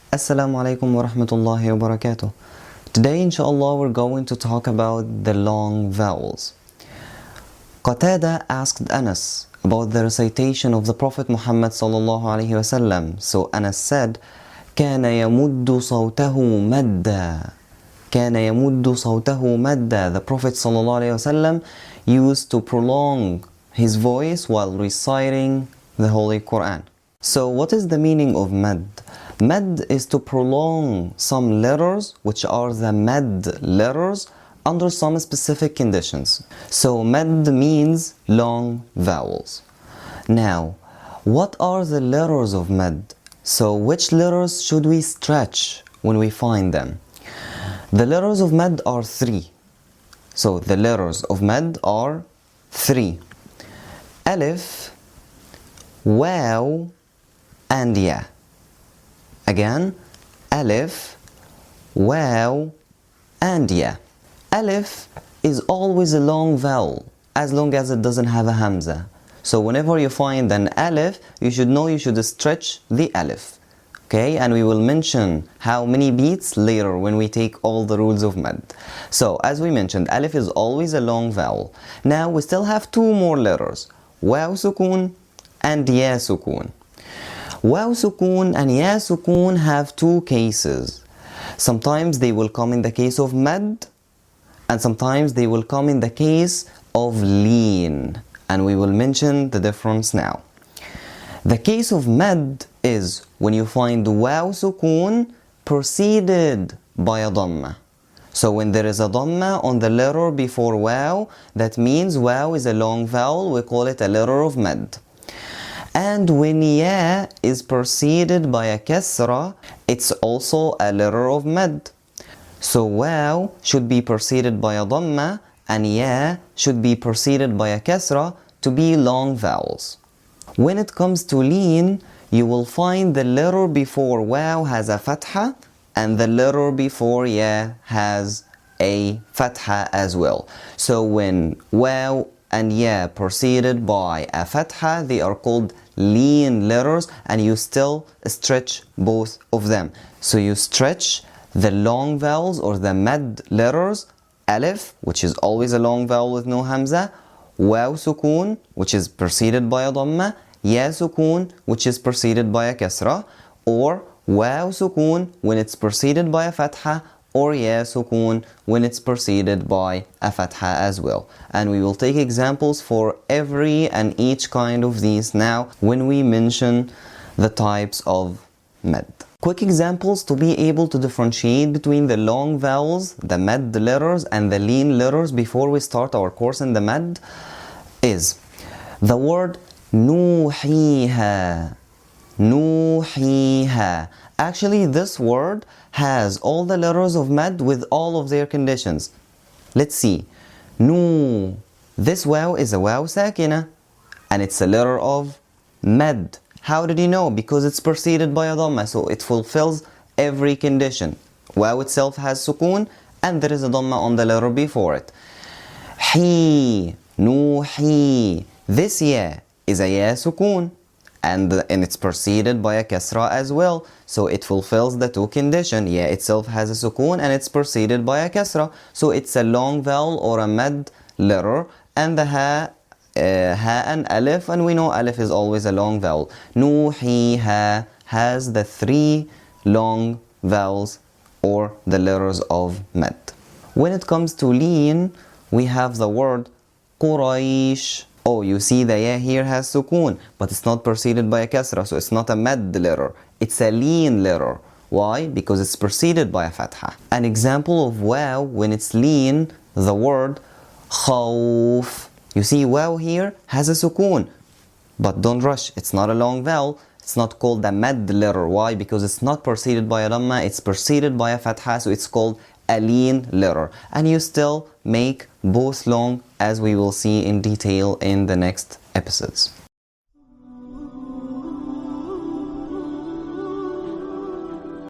Assalamu alaikum wa rahmatullahi wa barakatuh. Today inshallah we're going to talk about the long vowels. Qatada asked Anas about the recitation of the Prophet Muhammad sallallahu alaihi wasallam. So Anas said, كان يمد صوته مدا. كان يمد صوته مدا. The Prophet sallallahu alaihi wasallam used to prolong his voice while reciting the Holy Qur'an. So what is the meaning of mad? Mad is to prolong some letters, which are the mad letters, under some specific conditions. So mad means long vowels. Now, what are the letters of mad? So which letters should we stretch when we find them? The letters of mad are three. So the letters of mad are three. Alif, waw, and ya. Again, alif, waw, and ya. Alif is always a long vowel as long as it doesn't have a hamza. So whenever you find an alif, you should know you should stretch the alif. Okay, and we will mention how many beats later when we take all the rules of mad. So as we mentioned, alif is always a long vowel. Now we still have two more letters, waw sukun and ya sukun. Waw sukun and ya sukun have two cases. Sometimes they will come in the case of mad, and sometimes they will come in the case of lean, and we will mention the difference now. The case of mad is when you find waw sukun preceded by a dhamma. So when there is a dhamma on the letter before waw, that means waw is a long vowel, we call it a letter of mad. And when ya is preceded by a kasra, it's also a letter of mad. So waw should be preceded by a dhamma and ya should be preceded by a kasra to be long vowels. When it comes to lean, you will find the letter before waw has a fatha and the letter before ya has a fatha as well. So when waw and ya preceded by a fatha, they are called lean letters, and you still stretch both of them. So you stretch the long vowels or the mad letters, alif, which is always a long vowel with no hamza, waw sukun, which is preceded by a dhamma, ya sukun, which is preceded by a kasra, or waw sukun when it's preceded by a fatha, or ya sukun when it's preceded by a fatha as well. And we will take examples for every and each kind of these now when we mention the types of mad. Quick examples to be able to differentiate between the long vowels, the mad letters, and the lean letters before we start our course in the mad is the word nuhiha. Nuhiha. Actually, this word has all the letters of mad with all of their conditions. Let's see. Nu. This waw is a waw sakinah, and it's a letter of mad. How did you know? Because it's preceded by a dhamma, so it fulfills every condition. Waw itself has sukun, and there is a dhamma on the letter before it. Hi. Nuhi. This ya is a ya sukun, and it's preceded by a kasra as well, so it fulfills the two conditions. Ya itself has a sukun and it's preceded by a kasra, so it's a long vowel or a mad letter. And the ha and alif, and we know alif is always a long vowel. Nuhiha has the three long vowels or the letters of mad. When it comes to lean, we have the word Quraysh. Oh, you see the ya here has sukun, but it's not preceded by a kasra, so it's not a mad letter. It's a lean letter. Why? Because it's preceded by a fatha. An example of waw when it's lean, the word khawf. You see waw here has a sukun, but don't rush, it's not a long vowel. It's not called a mad letter. Why? Because it's not preceded by a dhamma, it's preceded by a fatha, so it's called a lean letter. And you still make both long, as we will see in detail in the next episodes.